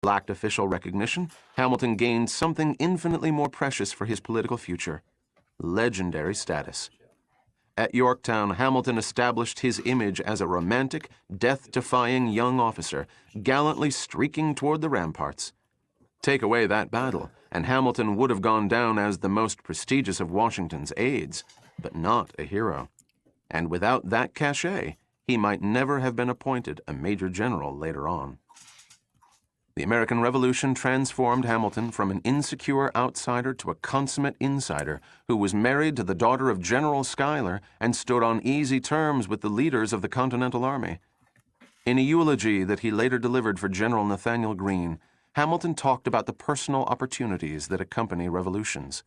Lacked official recognition, Hamilton gained something infinitely more precious for his political future: legendary status. At Yorktown, Hamilton established his image as a romantic, death-defying young officer, gallantly streaking toward the ramparts. Take away that battle, and Hamilton would have gone down as the most prestigious of Washington's aides, but not a hero. And without that cachet, he might never have been appointed a major general later on. The American Revolution transformed Hamilton from an insecure outsider to a consummate insider who was married to the daughter of General Schuyler and stood on easy terms with the leaders of the Continental Army. In a eulogy that he later delivered for General Nathanael Greene, Hamilton talked about the personal opportunities that accompany revolutions.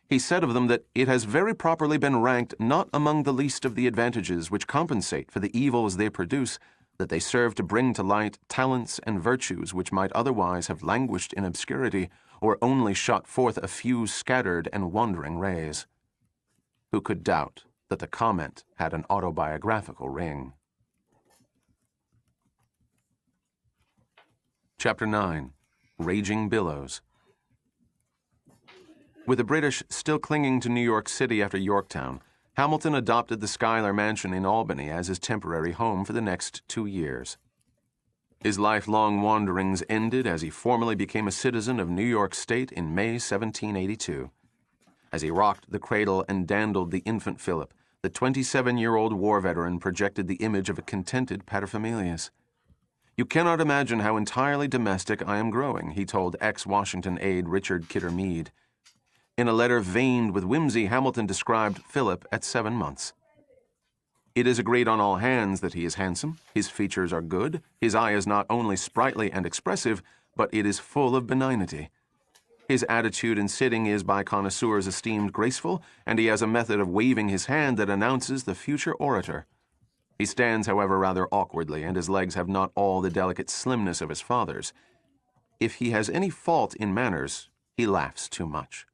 He said of them that it has very properly been ranked not among the least of the advantages which compensate for the evils they produce, that they serve to bring to light talents and virtues which might otherwise have languished in obscurity or only shot forth a few scattered and wandering rays. Who could doubt that the comment had an autobiographical ring? Chapter 9. Raging Billows. With the British still clinging to New York City after Yorktown, Hamilton adopted the Schuyler Mansion in Albany as his temporary home for the next 2 years. His lifelong wanderings ended as he formally became a citizen of New York State in May 1782. As he rocked the cradle and dandled the infant Philip, the 27-year-old war veteran projected the image of a contented paterfamilias. "You cannot imagine how entirely domestic I am growing," he told ex-Washington aide Richard Kidder Meade. In a letter veined with whimsy, Hamilton described Philip at 7 months. "It is agreed on all hands that he is handsome, his features are good, his eye is not only sprightly and expressive, but it is full of benignity. His attitude in sitting is by connoisseurs esteemed graceful, and he has a method of waving his hand that announces the future orator. He stands, however, rather awkwardly, and his legs have not all the delicate slimness of his father's. If he has any fault in manners, he laughs too much."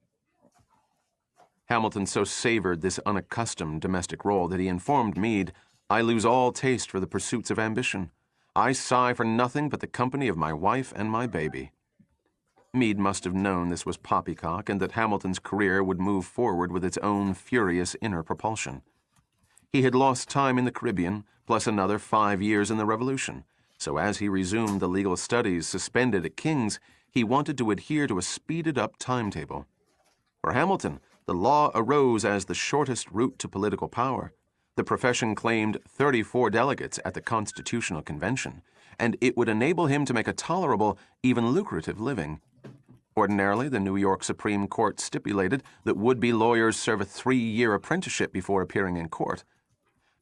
Hamilton so savored this unaccustomed domestic role that he informed Meade, "I lose all taste for the pursuits of ambition. I sigh for nothing but the company of my wife and my baby." Meade must have known this was poppycock and that Hamilton's career would move forward with its own furious inner propulsion. He had lost time in the Caribbean, plus another 5 years in the Revolution, so as he resumed the legal studies suspended at King's, he wanted to adhere to a speeded-up timetable. For Hamilton, the law arose as the shortest route to political power. The profession claimed 34 delegates at the Constitutional Convention, and it would enable him to make a tolerable, even lucrative living. Ordinarily, the New York Supreme Court stipulated that would-be lawyers serve a 3-year apprenticeship before appearing in court.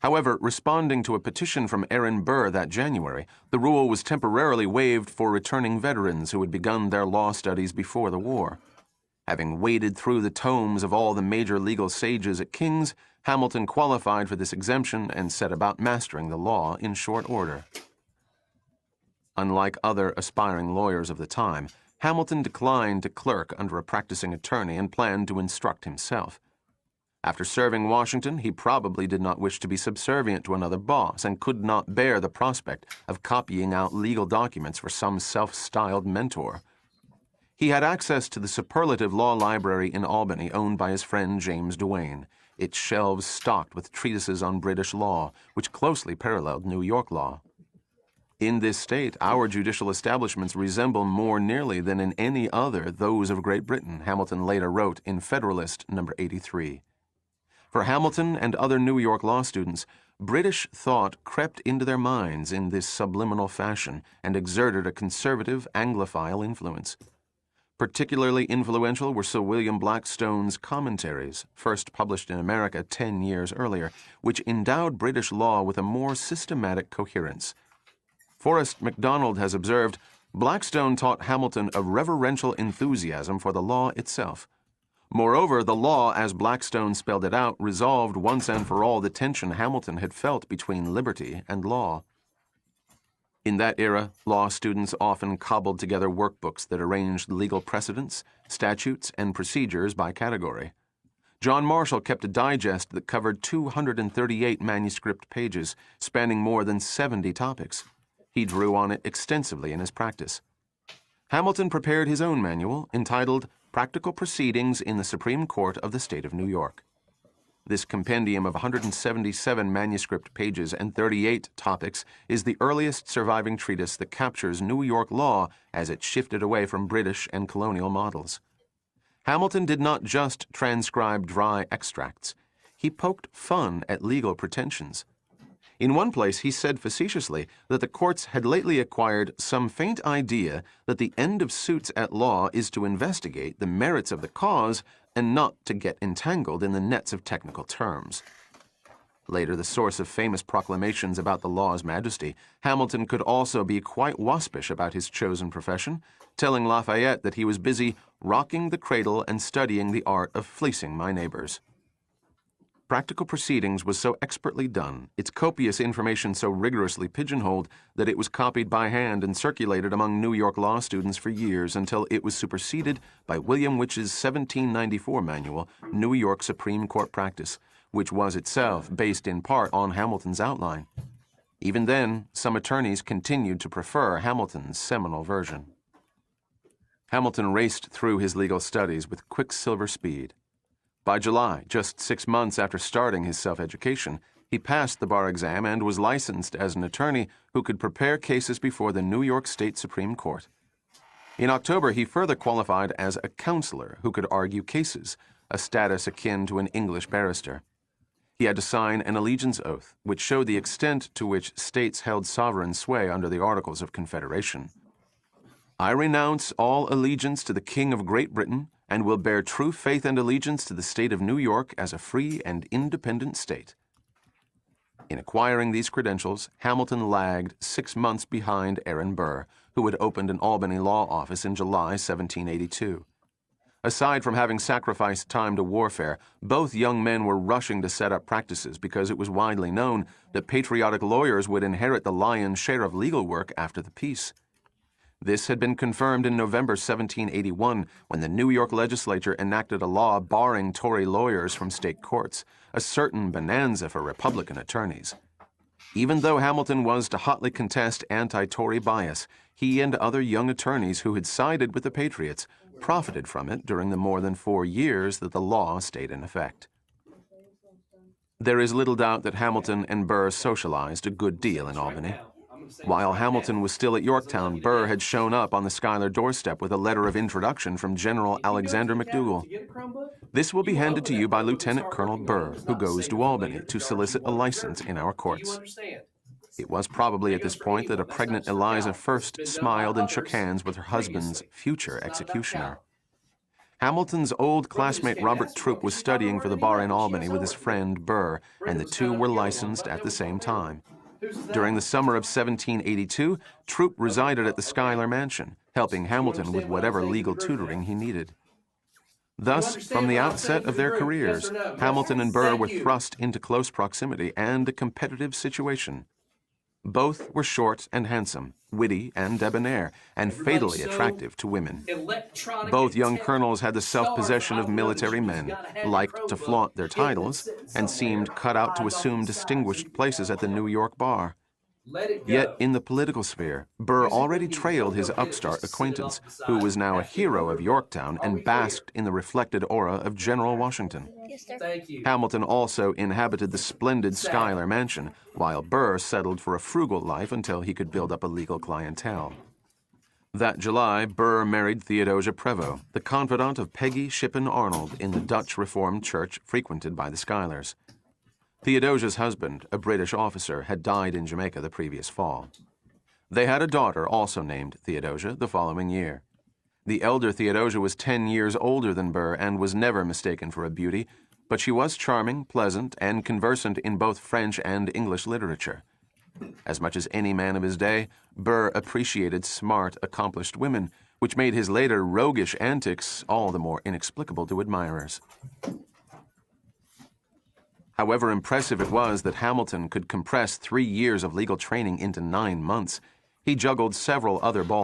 However, responding to a petition from Aaron Burr that January, the rule was temporarily waived for returning veterans who had begun their law studies before the war. Having waded through the tomes of all the major legal sages at King's, Hamilton qualified for this exemption and set about mastering the law in short order. Unlike other aspiring lawyers of the time, Hamilton declined to clerk under a practicing attorney and planned to instruct himself. After serving Washington, he probably did not wish to be subservient to another boss and could not bear the prospect of copying out legal documents for some self-styled mentor. He had access to the superlative law library in Albany owned by his friend James Duane, its shelves stocked with treatises on British law, which closely paralleled New York law. "In this state, our judicial establishments resemble more nearly than in any other those of Great Britain," Hamilton later wrote in Federalist No. 83. For Hamilton and other New York law students, British thought crept into their minds in this subliminal fashion and exerted a conservative Anglophile influence. Particularly influential were Sir William Blackstone's Commentaries, first published in America 10 years earlier, which endowed British law with a more systematic coherence. Forrest MacDonald has observed, "Blackstone taught Hamilton a reverential enthusiasm for the law itself. Moreover, the law, as Blackstone spelled it out, resolved once and for all the tension Hamilton had felt between liberty and law." In that era, law students often cobbled together workbooks that arranged legal precedents, statutes, and procedures by category. John Marshall kept a digest that covered 238 manuscript pages, spanning more than 70 topics. He drew on it extensively in his practice. Hamilton prepared his own manual entitled Practical Proceedings in the Supreme Court of the State of New York. This compendium of 177 manuscript pages and 38 topics is the earliest surviving treatise that captures New York law as it shifted away from British and colonial models. Hamilton did not just transcribe dry extracts. He poked fun at legal pretensions. In one place, he said facetiously that the courts had lately acquired some faint idea that the end of suits at law is to investigate the merits of the cause and not to get entangled in the nets of technical terms. Later, the source of famous proclamations about the law's majesty, Hamilton could also be quite waspish about his chosen profession, telling Lafayette that he was busy rocking the cradle and studying the art of fleecing my neighbors. Practical Proceedings was so expertly done, its copious information so rigorously pigeonholed, that it was copied by hand and circulated among New York law students for years until it was superseded by William Witch's 1794 manual, New York Supreme Court Practice, which was itself based in part on Hamilton's outline. Even then, some attorneys continued to prefer Hamilton's seminal version. Hamilton raced through his legal studies with quicksilver speed. By July, just 6 months after starting his self-education, he passed the bar exam and was licensed as an attorney who could prepare cases before the New York State Supreme Court. In October, he further qualified as a counselor who could argue cases, a status akin to an English barrister. He had to sign an allegiance oath, which showed the extent to which states held sovereign sway under the Articles of Confederation. I renounce all allegiance to the King of Great Britain and will bear true faith and allegiance to the state of New York as a free and independent state. In acquiring these credentials, Hamilton lagged 6 months behind Aaron Burr, who had opened an Albany law office in July 1782. Aside from having sacrificed time to warfare, both young men were rushing to set up practices because it was widely known that patriotic lawyers would inherit the lion's share of legal work after the peace. This had been confirmed in November 1781 when the New York legislature enacted a law barring Tory lawyers from state courts, a certain bonanza for Republican attorneys. Even though Hamilton was to hotly contest anti-Tory bias, he and other young attorneys who had sided with the Patriots profited from it during the more than 4 years that the law stayed in effect. There is little doubt that Hamilton and Burr socialized a good deal in Albany. While Hamilton was still at Yorktown, Burr had shown up on the Schuyler doorstep with a letter of introduction from General Alexander McDougall. This will be handed to you by Lieutenant Colonel Burr, who goes to Albany to solicit a license in our courts. It was probably at this point that a pregnant Eliza first smiled and shook hands with her husband's future executioner. Hamilton's old classmate Robert Troup was studying for the bar in Albany with his friend Burr, and the two were licensed at the same time. During the summer of 1782, Troup resided at the Schuyler Mansion, helping Hamilton with whatever legal tutoring he needed. Thus, from the outset of their careers, Hamilton and Burr were thrust into close proximity and a competitive situation. Both were short and handsome, witty and debonair, and fatally attractive to women. Both young colonels had the self-possession of military men, liked to flaunt their titles, and seemed cut out to assume distinguished places at the New York bar. Yet in the political sphere, Burr already trailed his upstart acquaintance, who was now a hero of Yorktown and basked in the reflected aura of General Washington. Yes, sir. Hamilton also inhabited the splendid Schuyler Mansion, while Burr settled for a frugal life until he could build up a legal clientele. That July, Burr married Theodosia Prevost, the confidant of Peggy Shippen Arnold in the Dutch Reformed Church frequented by the Schuylers. Theodosia's husband, a British officer, had died in Jamaica the previous fall. They had a daughter also named Theodosia the following year. The elder Theodosia was 10 years older than Burr and was never mistaken for a beauty, but she was charming, pleasant, and conversant in both French and English literature. As much as any man of his day, Burr appreciated smart, accomplished women, which made his later roguish antics all the more inexplicable to admirers. However impressive it was that Hamilton could compress 3 years of legal training into 9 months, he juggled several other balls.